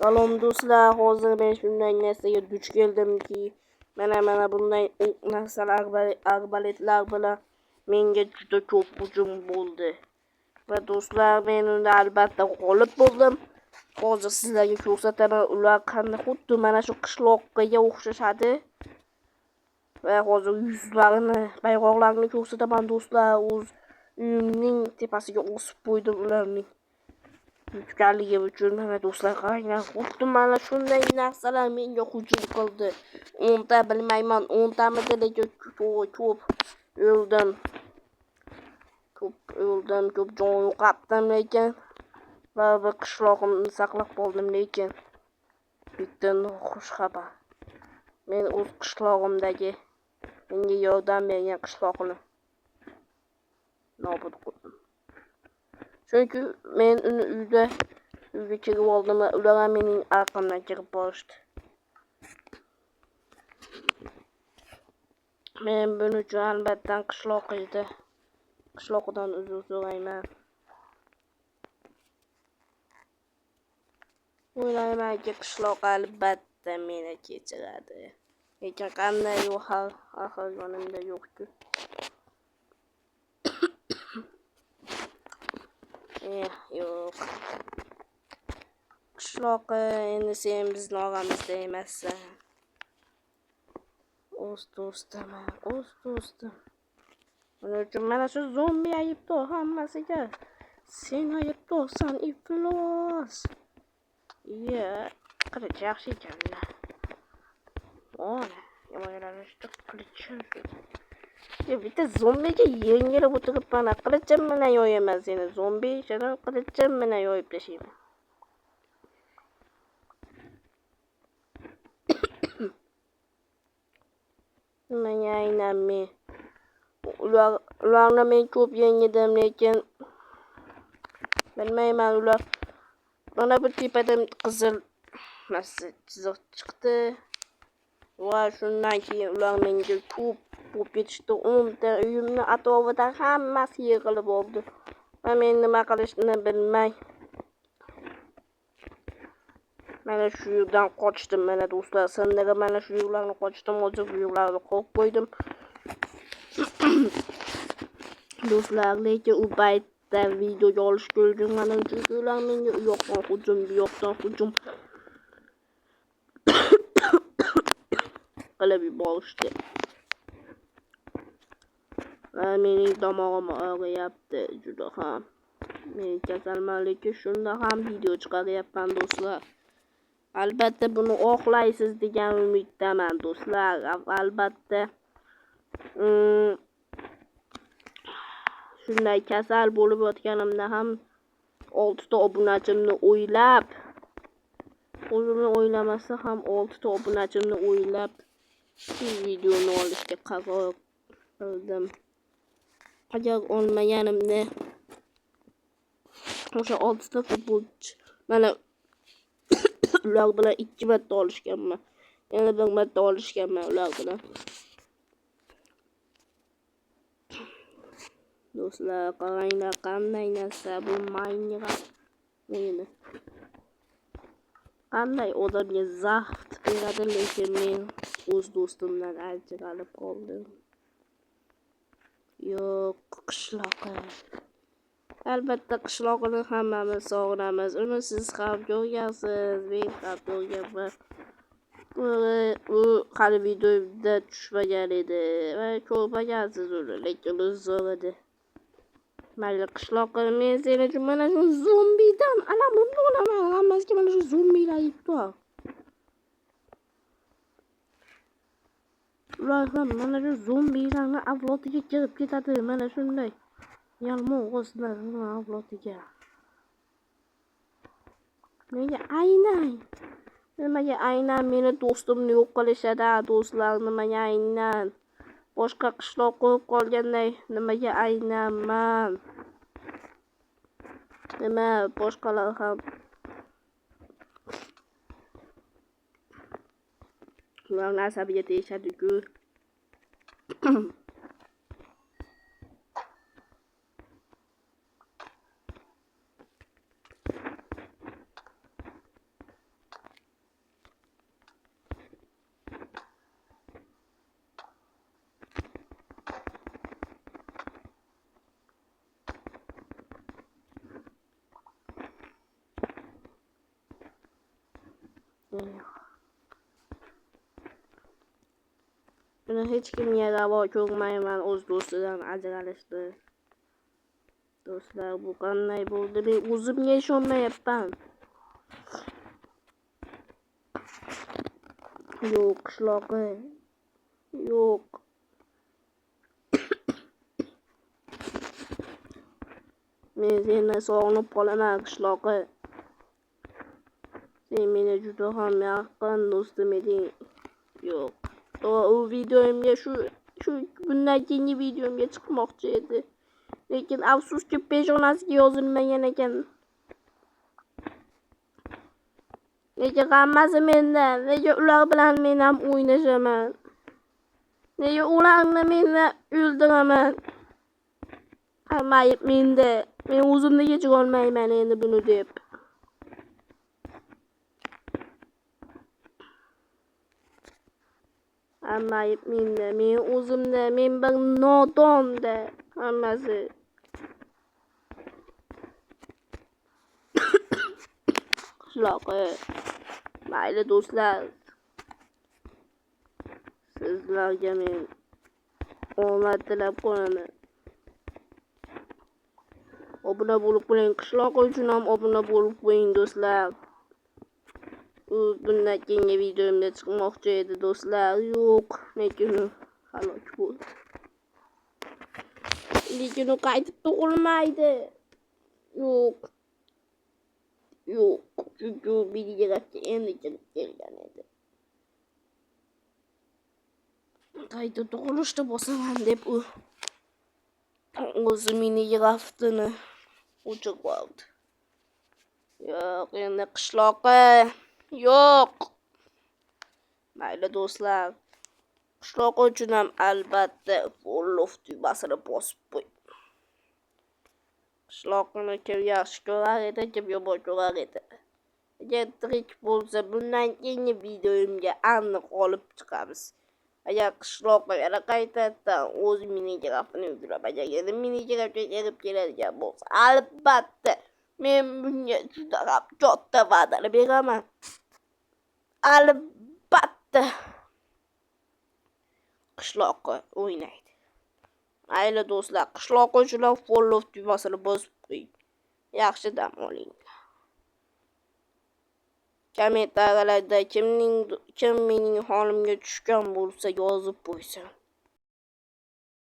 Salom do'stlar, hozir men shunday narsaga duch keldimki, mana bunday narsalar arbaletlar bilan menga juda ko'p hujum bo'ldi. Va do'stlar, men unda albatta g'olib bo'ldim. Hozir sizlarga ko'rsataman, ular qanday xuddi mana shu qishloqqa o'xshashadi. Va hozir yuzlarini, bayroqlarini ko'rsataman do'stlar. O'z uyimning tepasiga osib qo'ydim ularning yutganligi uchun. Mana do'stlar, qaranglar, xuddi mana shunday narsalar menga hujum qildi. 10 ta bilmayman, 10 tamidi, lekin ko'p o'ldim. Ko'p jon yo'qotdim, lekin va bir qishlog'imni saqlab qoldim. Lekin bitta xush xabar. Men o'z qishlog'imdagi menga yordam bergan qishloqni nobud qildim. Chunki men uni uyga kirib oldim va ular mening orqamdan kirib borishdi. Men buning uchun albatta qishloqdan uzr so'rayman. O'ylaymanki, qishloq albatta meni kechiradi. Lekin qanday yo'q, axir yonimda yo'q-ku. Yo'q. Qishloq, endi sen bizni oramizda emassan. O'z do'stim. Buning uchun mana shu zombi aybdor hammasiga. Sen aybdorsan, iflos. Qilich yaxshi ekanlar. Yo'qolishdi qilichim. Bitta zombiga yengilib o'tiribman. Qilichim bilan yo'yaman seni. Zombi ishini qilichim bilan yo'yib tashlayman. Menga aynan ularni men ko'p yengidim, lekin bilmayman, ular mana bu tepadan qizil chiziq chiqdi. Va shundan keyin ular menga ko'p bo'lib ketishdi. 10 ta uyimni atrofida hammasi yig'ilib oldi. Va men nima qilishni bilmay mana shu yerdan qochdim. Mana do'stlar, sindirib mana shu yerlarni qochdim. Hozir bu yerlarni qo'yib qo'ydim. Do'stlar, lekin u paytda videoga olishga ulgurmadim, chunki ular menga u yoqdan hujum qilib yuborishdi. Va mening tomog'im og'riyapti juda ham. Men kasalman, lekin shunda ham video chiqaryapman do'stlar. Albatta buni oqlaysiz degan umiddaman do'stlar. Albatta shunday kasal bo'lib yotganimda ham 6 ta obunachimni o'ylab, o'zimni o'ylamasa ham 6 ta obunachimni o'ylab shu videoni olishga qaror qildim. Agar olmaganimda o'sha 6 ta futbolchi mana ular bilan 2 marta olishganman. Yana 1 marta olishganman ular bilan. Do'stlar, qaranglar, qanday narsa bu Minecraft o'yini. Qanday odamga zaft beradi, lekin men o'z do'stimdan ajralib qoldim. Yo'q, qishloqi. Albatta qishloqni hammamiz sog'inamiz. Uni siz ham ko'rgansiz, men ham ko'rganman. U hali videoda tushmagan edi va ko'rmagansiz uni, lekin u zo'r edi. Mayli qishloqni, men seni uchun mana shu zombidan alamimni olaman. Hammasiga mana shu zombilar aybdor. Ular ham mana shu zombilarni avlodiga kirib ketadi. Mana shunday yalmog'izlar avlodiga. Nimaga aynan meni do'stimni yo'q qilishadi, do'stlar? Nimaga aynan? Boshqa qishloq qo'yib qolganday, nimaga aynanman? Nima boshqalar ham ularni asabiga tegishadi-ku. Buni hech kimga ravo ko'rmayman, o'z do'stidan ajralishdi. Do'stlar, bu qanday bo'ldi? Men o'zimga ishonmayapman. Yo'q, qishloqi. Yo'q. Men seni sog'inib qolaman, qishloqi. Sen meni juda ham yaqin do'stim eding. Yo'q. U videomga shu bundan keyingi videomga chiqmoqchi edi. Lekin afsuski peshonasiga yozilmagan ekan. Nega hammasi mendan? Nega ular bilan men ham o'ynashaman? Nega ularni meni o'ldiraman? Hamma ayb menda. Men o'zimni kechira olmayman endi buni deb. Hamma ayb menda. Men o'zimda, men bir nodonda hammasi. Qishloqi. Mayli do'stlar. Sizlarga men omad tilab qolaman. Obuna bo'lib qo'ying, qishloq uchun ham obuna bo'lib qo'ying do'stlar. Bundan keyingi videomda chiqmoqchi edi do'stlar. Yo'q, lekin u halok bo'ldi. Lekin u qaytib tug'ilmaydi. Yo'q. Chunki u Minecraftga endi kirib kelgan edi. Qayta tug'ilishni bosaman deb u o'zi Minecraftini o'chirib oldi. Yo'q, endi qishloqi. Yo'q. Mayli do'stlar. Qishloq uchun ham albatta follow tugmasini bosib qo'ying. Qishloqni kim yaxshi ko'rar edi, kim yomon ko'rar edi. Agar tirik bo'lsa, bundan keyingi videomga aniq olib chiqamiz. Agar qishloqqa yana qaytadan o'z Minecraftini yuklab, agar yana Minecraftga kelib keladigan bo'lsa, albatta men bunga juda ham katta va'dani beraman. Albatta qishloqqa o'ynaydi. Mayli do'stlar, qishloq uchun follow tugmasini bosib qo'ying. Yaxshi dam oling. Kommentariyalarda kim mening holimga tushgan bo'lsa yozib qo'ysin.